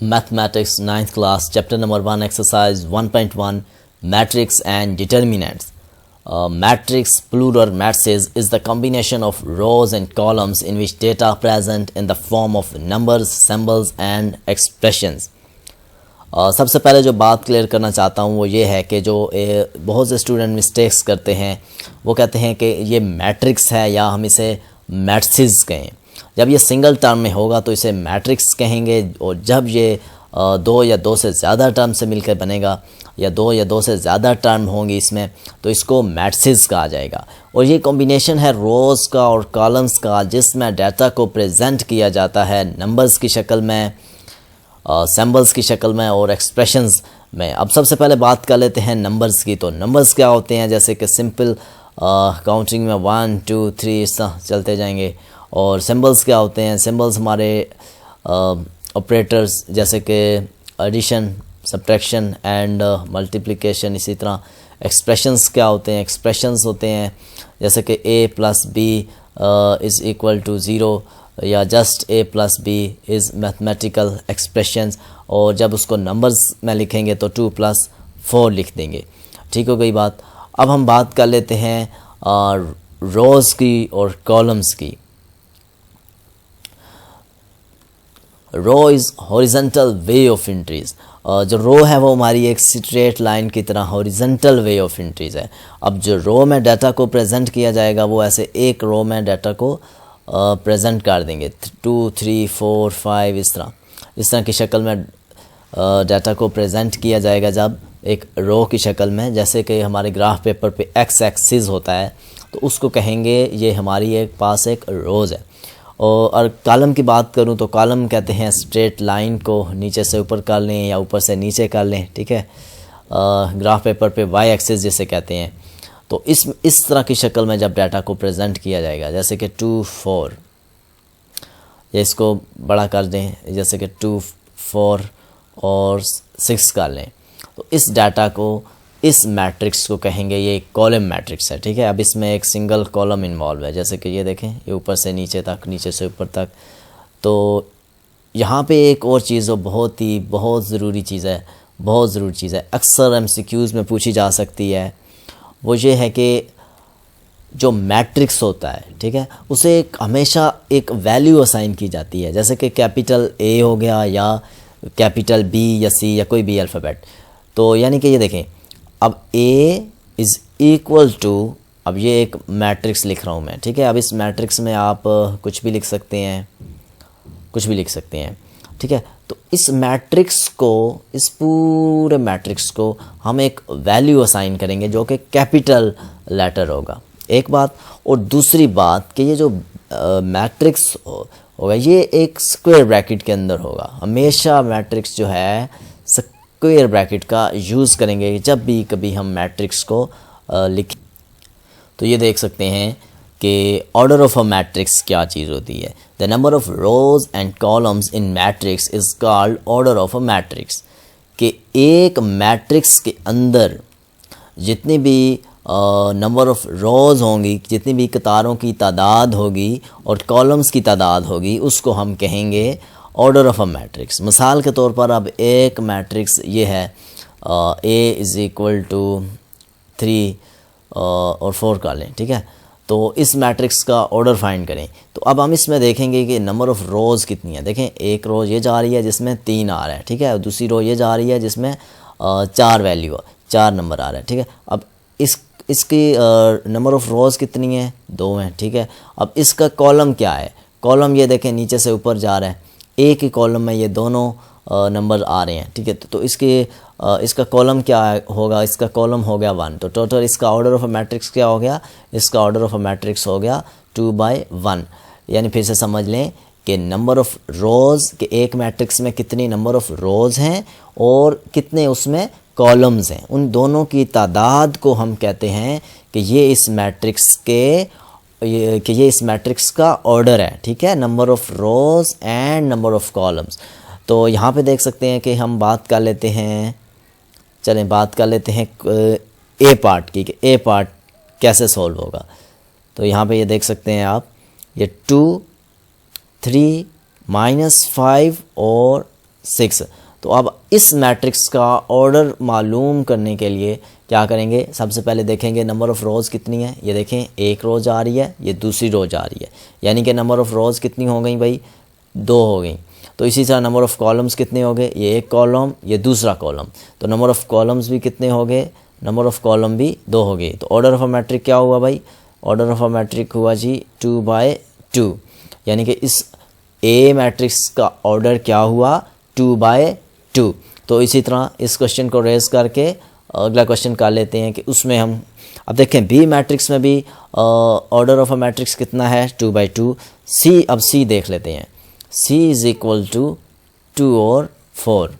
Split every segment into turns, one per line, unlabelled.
Mathematics 9th class, chapter number 1, exercise 1.1, matrix and determinants. Matrix, plural matrices, is the combination of rows and columns in which data are present in the form of numbers, symbols and expressions. सबसे पहले जो बात clear करना चाहता हूँ वो ये है कि जो बहुत से स्टूडेंट मिस्टेक्स करते हैं, वो कहते हैं कि ये मैट्रिक्स है या हम इसे मैट्रिसेस कहें। जब ये सिंगल टर्म में होगा तो इसे मैट्रिक्स कहेंगे, और जब ये दो या दो से ज़्यादा टर्म से मिलकर बनेगा या दो से ज़्यादा टर्म होंगी इसमें, तो इसको मैट्रिसेस कहा जाएगा। और ये कॉम्बिनेशन है रोज़ का और कॉलम्स का, जिसमें डाटा को प्रेजेंट किया जाता है नंबर्स की शक्ल में, सिंबल्स की शक्ल में और एक्सप्रेशंस में। अब सबसे पहले बात कर लेते हैं नंबर्स की। तो नंबर्स क्या होते हैं, जैसे कि सिंपल काउंटिंग में 1 2 3 इस तरह चलते जाएंगे। और सिंबल्स क्या होते हैं, सिंबल्स हमारे ऑपरेटर्स जैसे कि एडिशन, सब्ट्रैक्शन एंड मल्टीप्लिकेशन। इसी तरह एक्सप्रेशंस क्या होते हैं, एक्सप्रेशंस होते हैं जैसे कि a + b is equal to 0 या just a + b is mathematical expressions. और जब उसको नंबर्स में लिखेंगे तो 2 + 4 लिख देंगे। ठीक हो गई बात। अब हम बात कर लेते हैं रोज़ की और कॉलम्स की। Row is horizontal way of entries. जो रो है वो हमारी एक स्ट्रेट लाइन की तरह हॉरिजेंटल वे ऑफ एंट्रीज़ है। अब जो रो में डाटा को प्रेजेंट किया जाएगा वो ऐसे एक रो में डाटा को प्रेजेंट कर देंगे, 2 3 4 5 इस तरह की शक्ल में डाटा को प्रेजेंट किया जाएगा जब एक रो की शक्ल में। जैसे कि हमारे ग्राफ पेपर पे एक्स एक्सिस होता है तो उसको कहेंगे ये हमारी एक पास एक रोज़ है। और कॉलम की बात करूं तो कॉलम कहते हैं स्ट्रेट लाइन को नीचे से ऊपर कर लें या ऊपर से नीचे कर लें। ठीक है, ग्राफ पेपर पे वाई एक्सिस जिसे कहते हैं। तो इस तरह की शक्ल में जब डाटा को प्रेजेंट किया जाएगा, जैसे कि 2 4, या इसको बड़ा कर दें जैसे कि 2 4 और 6 कर लें, तो इस डाटा को, इस मैट्रिक्स को कहेंगे ये कॉलम मैट्रिक्स है। ठीक है, अब इसमें एक सिंगल कॉलम इन्वॉल्व है, जैसे कि ये देखें, ये ऊपर से नीचे तक, नीचे से ऊपर तक। तो यहाँ पे एक और चीज़ जो बहुत ज़रूरी चीज़ है, अक्सर MCQs में पूछी जा सकती है, वो ये है कि जो मैट्रिक्स होता है, ठीक है, उसे हमेशा एक वैल्यू असाइन की जाती है, जैसे कि कैपिटल A हो गया या कैपिटल B या C या कोई भी अल्फ़ाबेट। तो यानी कि ये देखें, अब A इज़ इक्वल टू, अब ये एक मैट्रिक्स लिख रहा हूँ मैं। ठीक है, अब इस मैट्रिक्स में आप कुछ भी लिख सकते हैं। ठीक है, तो इस मैट्रिक्स को, इस पूरे मैट्रिक्स को हम एक वैल्यू असाइन करेंगे जो कि कैपिटल लेटर होगा, एक बात। और दूसरी बात कि ये जो मैट्रिक्स होगा ये एक स्क्वायर ब्रैकेट के अंदर होगा। हमेशा मैट्रिक्स जो है स्क्वायर ब्रैकेट का यूज़ करेंगे जब भी कभी हम मैट्रिक्स को लिखें। तो ये देख सकते हैं कि ऑर्डर ऑफ अ मैट्रिक्स क्या चीज़ होती है। The number of rose and columns in matrix is called order of a matrix. कि एक मैट्रिक्स के अंदर जितनी भी नंबर ऑफ रोज़ होंगी, जितनी भी कतारों की तादाद होगी और कॉलम्स की तादाद होगी, उसको हम कहेंगे ऑर्डर ऑफ अ मैट्रिक्स। मिसाल के तौर पर अब एक मैट्रिक्स ये है A इज़ इक्वल टू 3 और 4 का लें। ठीक है, तो इस मैट्रिक्स का ऑर्डर फाइंड करें। तो अब हम इसमें देखेंगे कि नंबर ऑफ़ रोज़ कितनी है। देखें, एक रो ये जा रही है जिसमें 3 आ रहा है। ठीक है, और दूसरी रो ये जा रही है जिसमें 4 नंबर आ रहा है। ठीक है, अब इसकी नंबर ऑफ़ रोज़ कितनी है, 2 हैं। ठीक है, अब इसका कॉलम क्या है, कॉलम ये देखें नीचे से ऊपर जा रहा है, एक ही कॉलम में ये दोनों नंबर आ रहे हैं। ठीक है, तो इसका कॉलम क्या होगा, इसका कॉलम हो गया 1। तो टोटल इसका ऑर्डर ऑफ अ मैट्रिक्स क्या हो गया, इसका ऑर्डर ऑफ अ मैट्रिक्स हो गया 2/1। यानी फिर से समझ लें कि नंबर ऑफ़ रोज़ के एक मैट्रिक्स में कितनी नंबर ऑफ़ रोज़ हैं और कितने उसमें कॉलम्स हैं, उन दोनों की तादाद को हम कहते हैं कि ये इस मैट्रिक्स का ऑर्डर है। ठीक है, number of rows and number of columns. तो यहाँ पे देख सकते हैं कि हम बात कर लेते हैं ए पार्ट की, कि ए पार्ट कैसे सॉल्व होगा। तो यहाँ पे ये देख सकते हैं आप, ये 2 3 -5 और 6। तो अब इस मैट्रिक्स का ऑर्डर मालूम करने के लिए क्या करेंगे, सबसे पहले देखेंगे नंबर ऑफ़ रोज़ कितनी है। ये देखें एक रोज़ आ रही है, ये दूसरी रोज़ आ रही है, यानी कि नंबर ऑफ़ रोज़ कितनी हो गई भाई, 2 हो गई। तो इसी तरह नंबर ऑफ़ कॉलम्स कितने हो गए, ये एक कॉलम ये दूसरा कॉलम, तो नंबर ऑफ़ कॉलम्स भी कितने हो गए, नंबर ऑफ़ कॉलम भी 2 हो गई। तो ऑर्डर ऑफ अ मैट्रिक क्या हुआ भाई, ऑर्डर ऑफ अ मैट्रिक हुआ जी 2/2, यानी कि इस ए मैट्रिक्स का ऑर्डर क्या हुआ 2/2। तो इसी तरह इस क्वेश्चन को रेज करके अगला क्वेश्चन कर लेते हैं कि उसमें हम अब देखें बी मैट्रिक्स में भी ऑर्डर ऑफ अ मैट्रिक्स कितना है 2/2। सी, अब सी देख लेते हैं, सी इज़ इक्वल टू 2 और 4।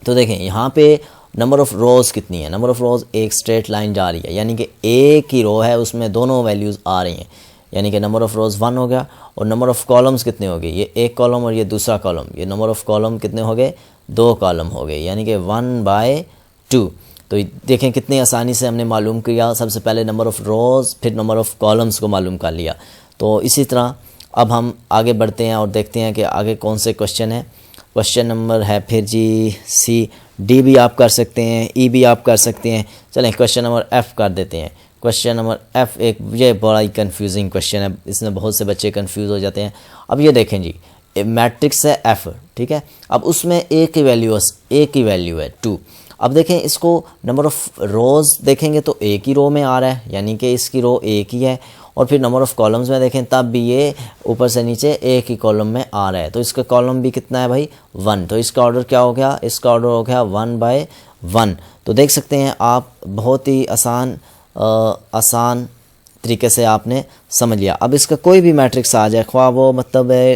तो देखें यहाँ पे नंबर ऑफ़ रोज़ कितनी है, नंबर ऑफ़ रोज़ एक स्ट्रेट लाइन जा रही है, यानी कि एक ही रो है उसमें दोनों वैल्यूज़ आ रही हैं, यानी कि नंबर ऑफ़ रोज़ 1 हो गया। और नंबर ऑफ़ कॉलम्स कितने हो गए, ये एक कॉलम और ये दूसरा कॉलम, ये नंबर ऑफ़ कॉलम कितने हो गए 2 कॉलम हो गए, यानी कि 1/2। तो देखें कितनी आसानी से हमने मालूम किया, सबसे पहले नंबर ऑफ़ रोज़ फिर नंबर ऑफ़ कॉलम्स को मालूम कर लिया। तो इसी तरह अब हम आगे बढ़ते हैं और देखते हैं कि आगे कौन से क्वेश्चन है। क्वेश्चन नंबर है फिर जी सी, डी भी आप कर सकते हैं, ई भी आप कर सकते हैं। चलें क्वेश्चन नंबर एफ़ कर देते हैं। क्वेश्चन नंबर एफ़ एक ये बड़ा ही कंफ्यूजिंग क्वेश्चन है, इसमें बहुत से बच्चे कंफ्यूज हो जाते हैं। अब ये देखें जी, मैट्रिक्स है एफ़, ठीक है, अब उसमें एक ही वैल्यू है 2। अब देखें इसको नंबर ऑफ़ रोज़ देखेंगे तो एक ही रो में आ रहा है, यानी कि इसकी रो एक ही है, और फिर नंबर ऑफ़ कॉलम्स में देखें तब भी ये ऊपर से नीचे एक ही कॉलम में आ रहा है, तो इसका कॉलम भी कितना है भाई 1। तो इसका ऑर्डर क्या हो गया, इसका ऑर्डर हो गया 1/1। तो देख सकते हैं आप बहुत ही आसान तरीके से आपने समझ लिया। अब इसका कोई भी मैट्रिक्स आ जाए, ख्वाह वो मतलब है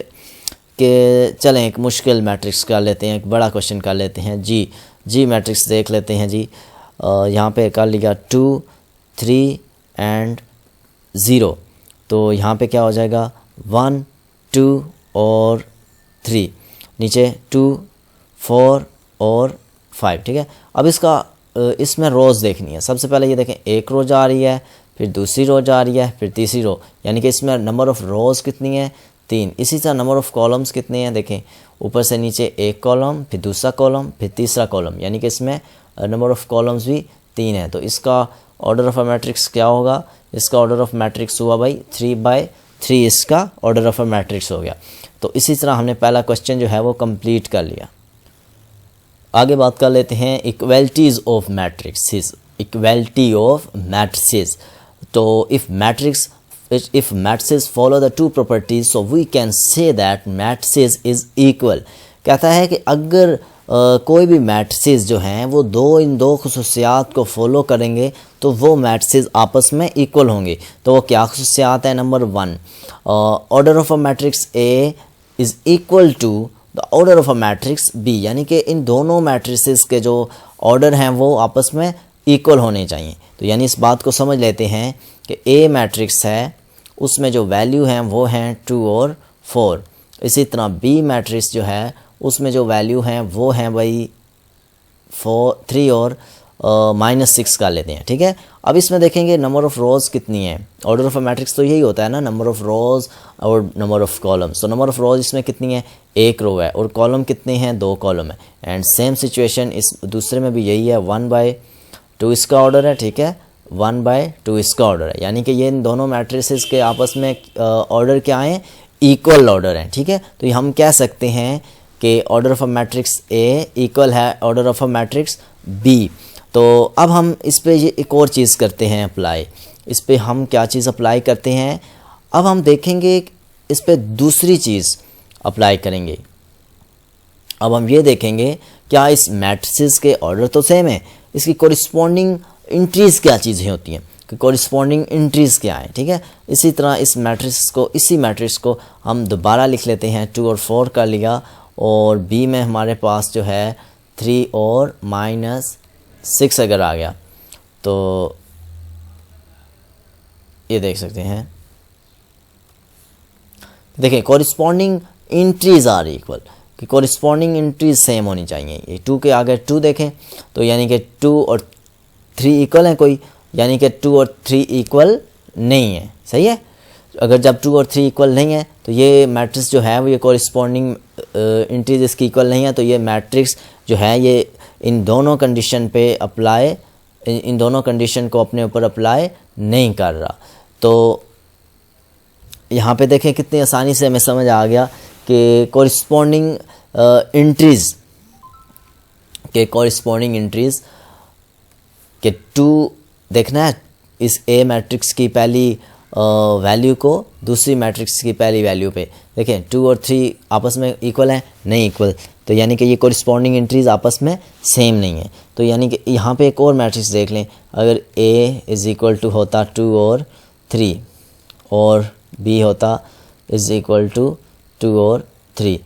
कि चलें एक मुश्किल मैट्रिक्स कर लेते हैं, एक बड़ा क्वेश्चन कर लेते हैं जी मैट्रिक्स देख लेते हैं जी। यहाँ पे कर लिया 2 3 एंड 0, तो यहाँ पे क्या हो जाएगा 1 2 और 3, नीचे 2 4 और 5, ठीक है। अब इसका इसमें रोज़ देखनी है। सबसे पहले ये देखें एक रो जा रही है, फिर दूसरी रो जा रही है, फिर तीसरी रो, यानी कि इसमें नंबर ऑफ़ रोज़ कितनी है 3। इसी तरह नंबर ऑफ़ कॉलम्स कितने हैं, देखें ऊपर से नीचे एक कॉलम, फिर दूसरा कॉलम, फिर तीसरा कॉलम, यानी कि इसमें नंबर ऑफ़ कॉलम्स भी 3 है। तो इसका ऑर्डर ऑफ़ अ मैट्रिक्स क्या होगा, इसका ऑर्डर ऑफ़ मैट्रिक्स हुआ भाई 3/3, इसका ऑर्डर ऑफ़ अ मैट्रिक्स हो गया। तो इसी तरह हमने पहला क्वेश्चन जो है वो कंप्लीट कर लिया। आगे बात कर लेते हैं equalities of matrices, equality of matrices. तो if matrices follow the 2 properties, so we can say that matrices is equal. कहता है कि अगर कोई भी मैट्रिसेस जो हैं वो इन दो खुसूसियात को फॉलो करेंगे तो वो मैट्रिसेस आपस में इक्वल होंगे। तो वो क्या खुसूसियात है, number 1, order of a matrix A is equal to the order of a matrix B, यानी कि इन दोनों मैट्रिसेस के जो ऑर्डर हैं वो आपस में इक्वल होने चाहिए। तो यानी इस बात को समझ लेते हैं कि ए मैट्रिक्स है उसमें जो वैल्यू हैं वो हैं 2 और 4। इसी तरह बी मैट्रिक्स जो है उसमें जो वैल्यू हैं वो हैं भाई 3 और -6 कर लेते हैं, ठीक है। अब इसमें देखेंगे नंबर ऑफ़ रोज़ कितनी है, ऑर्डर ऑफ अ मैट्रिक्स तो यही होता है ना, नंबर ऑफ़ रोज़ और नंबर ऑफ़ कॉलम्स। तो नंबर ऑफ़ रोज़ इसमें कितनी है, एक रो है, और कॉलम कितने हैं 2 कॉलम है। एंड सेम सिचुएशन इस दूसरे में भी यही है, 1/2 इसका ऑर्डर है, ठीक है, 1/2 इसका ऑर्डर है, यानी कि ये इन दोनों मैट्रिसेस के आपस में ऑर्डर क्या हैं, इक्वल ऑर्डर हैं, ठीक है। तो हम कह सकते हैं कि order of a matrix A equal है order of a matrix B. तो अब हम इस पे ये एक और चीज़ करते हैं अप्लाई, इस पे हम क्या चीज़ अप्लाई करते हैं, अब हम देखेंगे इस पे दूसरी चीज़ अप्लाई करेंगे। अब हम ये देखेंगे क्या इस मैट्रिसेस के ऑर्डर तो सेम है, इसकी कोरिस्पोंडिंग इंट्रीज़ क्या चीज़ें होती हैं, कि कोरिस्पोंडिंग इंट्रीज़ क्या है, ठीक है। इसी तरह इसी मैट्रिक्स को हम दोबारा लिख लेते हैं, 2 और 4 का लिया, और बी में हमारे पास जो है 3 और -6 अगर आ गया तो ये देख सकते हैं, देखिए कोरिस्पोंडिंग इंट्रीज आर इक्वल, कि कोरिस्पोंडिंग इंट्रीज सेम होनी चाहिए। ये 2 के आगे 2 देखें तो यानी कि 2 और 3 इक्वल हैं कोई, यानी कि 2 और 3 इक्वल नहीं है, सही है। अगर जब 2 और 3 इक्वल नहीं है तो ये मैट्रिक्स जो है वो ये कॉरिस्पॉन्डिंग इंट्रीज इसकी इक्वल नहीं है, तो ये मैट्रिक्स जो है ये इन दोनों कंडीशन पे अप्लाई, इन दोनों कंडीशन को अपने ऊपर अप्लाई नहीं कर रहा। तो यहाँ पे देखें कितनी आसानी से हमें समझ आ गया कि कॉरिस्पॉन्डिंग इंट्रीज के 2 देखना है इस ए मैट्रिक्स की पहली वैल्यू को दूसरी मैट्रिक्स की पहली वैल्यू पे। देखें 2 और 3 आपस में इक्वल हैं, नहीं इक्वल, तो यानी कि ये कॉरिस्पॉन्डिंग इंट्रीज आपस में सेम नहीं है। तो यानी कि यहाँ पे एक और मैट्रिक्स देख लें, अगर ए इज़ इक्वल टू होता 2 और 3 और बी होता इज़ इक्वल टू 2 और 3,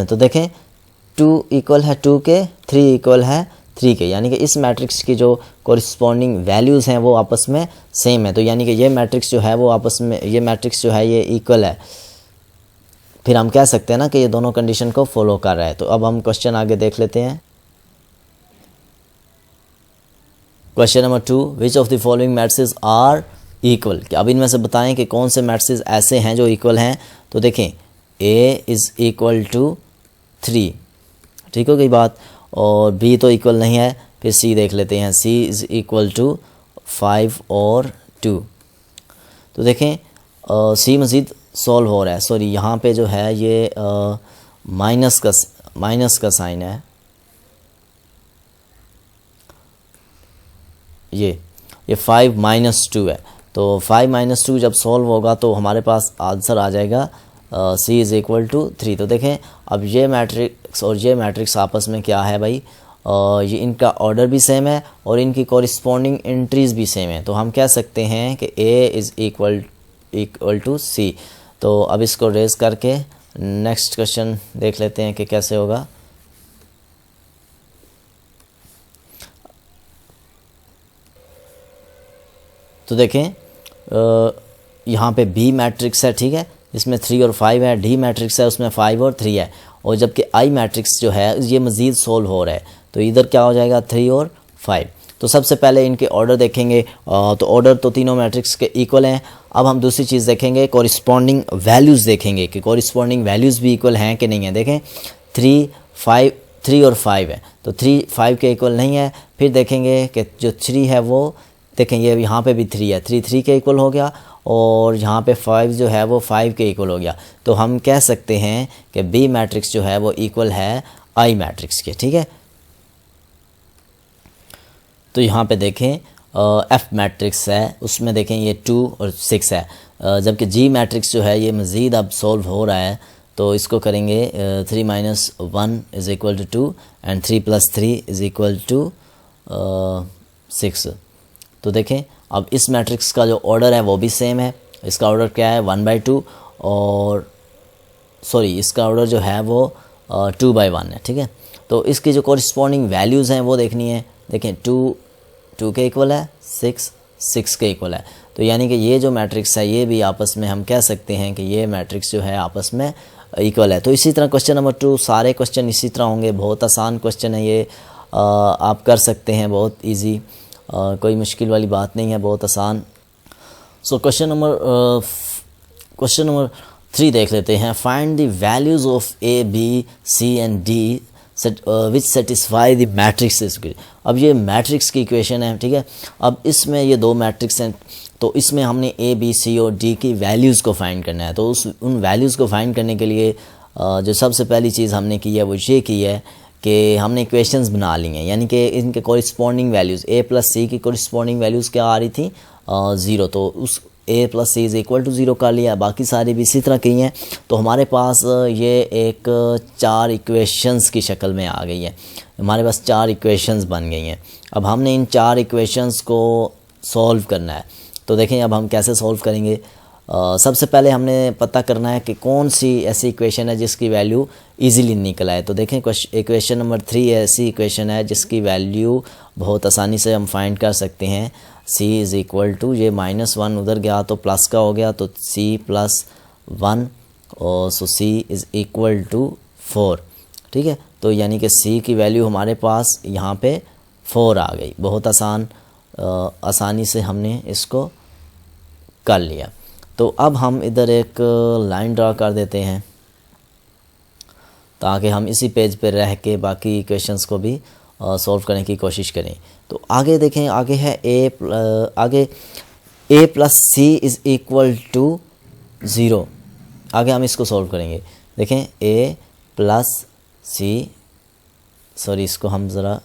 तो देखें 2 इक्वल है 2 के, 3 इक्वल है 3 के, यानी कि इस मैट्रिक्स की जो कॉरिस्पॉन्डिंग वैल्यूज़ हैं वो आपस में सेम है। तो यानी कि ये मैट्रिक्स जो है वो आपस में, ये मैट्रिक्स जो है ये इक्वल है। फिर हम कह सकते हैं ना कि ये दोनों कंडीशन को फॉलो कर रहा है। तो अब हम क्वेश्चन आगे देख लेते हैं। Question number 2, which of the following matrices are equal. अब इनमें से बताएं कि कौन से मैट्रिसेस ऐसे हैं जो इक्वल हैं। तो देखें ए इज़ इक्वल टू 3, ठीक हो गई बात, और बी तो इक्वल नहीं है। फिर सी देख लेते हैं, सी इज़ इक्वल टू 5 और 2। तो देखें सी मज़ीद सॉल्व हो रहा है, सॉरी यहाँ पे जो है ये माइनस का साइन है, ये 5 माइनस 2 है। तो 5 माइनस 2 जब सॉल्व होगा तो हमारे पास आंसर आ जाएगा सी इज़ इक्वल टू 3। तो देखें अब ये मैट्रिक्स और ये मैट्रिक्स आपस में क्या है भाई, ये इनका ऑर्डर भी सेम है और इनकी कॉरिस्पॉन्डिंग एंट्रीज भी सेम है। तो हम कह सकते हैं कि ए इज़ इक्वल टू सी। तो अब इसको रेज करके नेक्स्ट क्वेश्चन देख लेते हैं कि कैसे होगा। तो देखें यहाँ पे बी मैट्रिक्स है, ठीक है, इसमें 3 और 5 है, डी मैट्रिक्स है उसमें 5 और 3 है, और जबकि आई मैट्रिक्स जो है ये मज़ीद सोल्व हो रहा है। तो इधर क्या हो जाएगा 3 और 5। तो सबसे पहले इनके ऑर्डर देखेंगे, तो ऑर्डर तो तीनों मैट्रिक्स के इक्वल हैं। अब हम दूसरी चीज़ देखेंगे, कॉरिस्पॉन्डिंग वैल्यूज़ देखेंगे कि कॉरिस्पॉन्डिंग वैल्यूज़ भी इक्वल हैं कि नहीं है। देखें 3 और 5 है, तो 3 5 के इक्वल नहीं है। फिर देखेंगे कि जो 3 है वो देखें ये यहाँ पे भी 3 है, 3 के इक्वल हो गया, और यहाँ पे 5 जो है वो 5 के इक्वल हो गया। तो हम कह सकते हैं कि बी मैट्रिक्स जो है वो इक्वल है आई मैट्रिक्स के, ठीक है। तो यहाँ पे देखें एफ मैट्रिक्स है, उसमें देखें ये 2 और 6 है, जबकि जी मैट्रिक्स जो है ये मज़ीद अब सॉल्व हो रहा है। तो इसको करेंगे 3 minus 1 is equal to 2 and 3 plus 3 is equal to 6। तो देखें अब इस मैट्रिक्स का जो ऑर्डर है वो भी सेम है। इसका ऑर्डर क्या है 1/2, और सॉरी इसका ऑर्डर जो है वो 2/1 है, ठीक है। तो इसकी जो कॉरिस्पॉन्डिंग वैल्यूज़ हैं वो देखनी है। देखें 2 के इक्वल है, 6 के इक्वल है। तो यानी कि ये जो मैट्रिक्स है ये भी आपस में हम कह सकते हैं कि ये मैट्रिक्स जो है आपस में इक्वल है। तो इसी तरह क्वेश्चन नंबर 2, सारे क्वेश्चन इसी तरह होंगे। बहुत आसान क्वेश्चन है ये, आप कर सकते हैं, बहुत ईजी, कोई मुश्किल वाली बात नहीं है, बहुत आसान। सो क्वेश्चन नंबर 3 देख लेते हैं। Find the values of a b c and d which satisfy the matrix. अब ये मैट्रिक्स की इक्वेशन है, ठीक है। अब इसमें ये 2 मैट्रिक्स हैं, तो इसमें हमने ए बी सी और डी की वैल्यूज़ को फाइंड करना है। तो उन वैल्यूज़ को फाइंड करने के लिए जो सबसे पहली चीज़ हमने की है वो ये की है कि हमने इक्वेशंस बना ली हैं, यानी कि इनके कॉरिस्पॉन्डिंग वैल्यूज़ ए प्लस सी की कॉरिस्पॉन्डिंग वैल्यूज़ क्या आ रही थी 0, तो उस A plus C is equal to 0 कर लिया। बाकी सारी भी इसी तरह की हैं। तो हमारे पास ये एक 4 इक्वेशंस की शक्ल में आ गई है, हमारे पास 4 इक्वेशंस बन गई हैं। अब हमने इन 4 इक्वेशंस को सॉल्व करना है। तो देखें अब हम कैसे सॉल्व करेंगे। सबसे पहले हमने पता करना है कि कौन सी ऐसी इक्वेशन है जिसकी वैल्यू इजीली निकल आए। तो देखें इक्वेशन नंबर 3 ऐसी इक्वेशन है जिसकी वैल्यू बहुत आसानी से हम फाइंड कर सकते हैं। c इज़ इक्वल टू, ये -1 उधर गया तो प्लस का हो गया, तो c प्लस 1, और सो c इज़ इक्वल टू 4, ठीक है। तो यानी कि c की वैल्यू हमारे पास यहाँ पे 4 आ गई। बहुत आसानी से हमने इसको कर लिया। तो अब हम इधर एक लाइन ड्रा कर देते हैं ताकि हम इसी पेज पे रह के बाकी इक्वेशंस को भी सॉल्व करने की कोशिश करें। तो आगे देखें, आगे है आगे a plus C is equal to 0। आगे हम इसको सॉल्व करेंगे। देखें a प्लस सी, सॉरी इसको हम ज़रा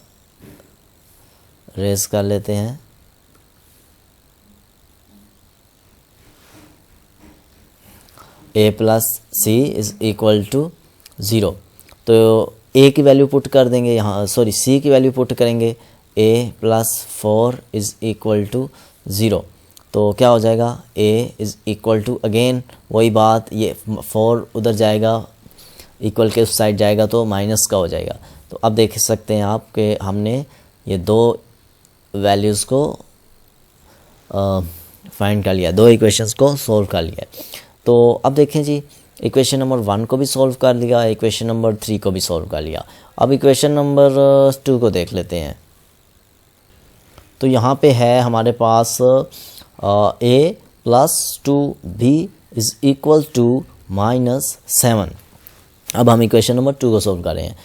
रेज कर लेते हैं। a plus C is equal to 0। तो a की वैल्यू पुट कर देंगे यहाँ, सॉरी c की वैल्यू पुट करेंगे। a plus 4 is equal to 0। तो क्या हो जाएगा, a is equal to, again वही बात, ये 4 उधर जाएगा, इक्वल के उस साइड जाएगा तो माइनस का हो जाएगा। तो अब देख सकते हैं आप कि हमने ये दो वैल्यूज़ को फाइंड कर लिया, दो इक्वेशंस को सॉल्व कर लिया। तो अब देखें जी, इक्वेशन नंबर 1 को भी सॉल्व कर लिया, इक्वेशन नंबर 3 को भी सॉल्व कर लिया। अब इक्वेशन नंबर 2 को देख लेते हैं। तो यहाँ पे है हमारे पास a plus 2b is equal to -7। अब हम इक्वेशन नंबर 2 को सॉल्व कर रहे हैं।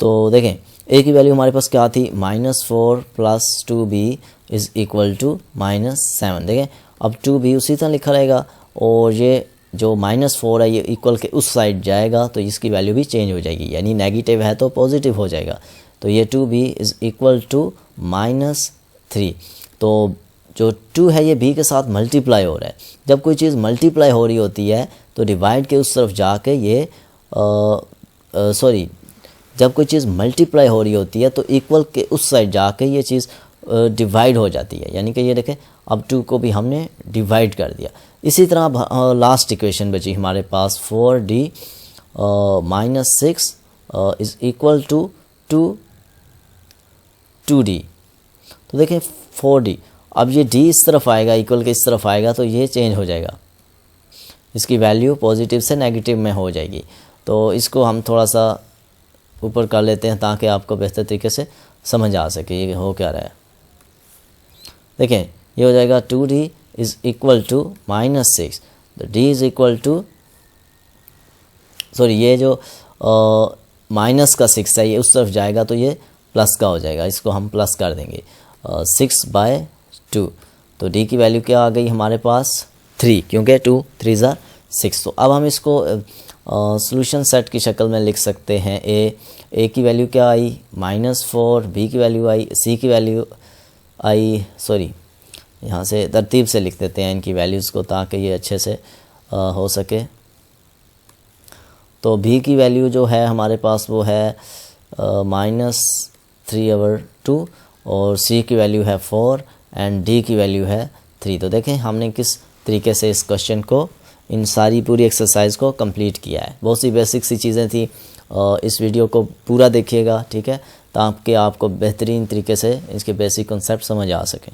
तो देखें a की वैल्यू हमारे पास क्या थी, -4 plus 2b is equal to -7। देखें अब 2b उसी तरह लिखा रहेगा और ये जो -4 है ये इक्वल के उस साइड जाएगा तो इसकी वैल्यू भी चेंज हो जाएगी, यानी नेगेटिव है तो पॉजिटिव हो जाएगा। तो ये 2b इज़ इक्वल टू -3। तो जो 2 है ये b के साथ मल्टीप्लाई हो रहा है। जब कोई चीज़ मल्टीप्लाई हो रही होती है तो डिवाइड के उस तरफ जाके ये जब कोई चीज़ मल्टीप्लाई हो रही होती है तो इक्वल के उस साइड जाके ये चीज़ डिवाइड हो जाती है, यानी कि ये देखें अब 2 को भी हमने डिवाइड कर दिया। इसी तरह लास्ट इक्वेशन बची हमारे पास 4d minus 6 is equal to 2d। तो देखें 4d, अब ये d इस तरफ आएगा, इक्वल के इस तरफ आएगा तो ये चेंज हो जाएगा, इसकी वैल्यू पॉजिटिव से नेगेटिव में हो जाएगी। तो इसको हम थोड़ा सा ऊपर कर लेते हैं ताकि आपको बेहतर तरीके से समझ आ सके ये हो क्या रहा है। देखें ये हो जाएगा 2d इज़ इक्वल टू -6। तो d is equal to, sorry ये जो माइनस का 6 है ये उस तरफ जाएगा तो ये प्लस का हो जाएगा, इसको हम प्लस कर देंगे 6/2। तो d की वैल्यू क्या आ गई हमारे पास 3, क्योंकि 2 3 ज़ा 6। तो अब हम इसको सॉल्यूशन सेट की शक्ल में लिख सकते हैं। a की वैल्यू क्या आई -4, b की वैल्यू आई, c की वैल्यू आई, सॉरी यहाँ से तरतीब से लिख देते हैं इनकी वैल्यूज़ को ताकि ये अच्छे से हो सके। तो b की वैल्यू जो है हमारे पास वो है -3/2 और c की वैल्यू है 4 एंड d की वैल्यू है 3। तो देखें हमने किस तरीके से इस क्वेश्चन को, इन सारी पूरी एक्सरसाइज को कंप्लीट किया है। बहुत सी बेसिक सी चीज़ें थी। इस वीडियो को पूरा देखिएगा, ठीक है, ताकि आपको बेहतरीन तरीके से इसके बेसिक कॉन्सेप्ट समझ आ सकें।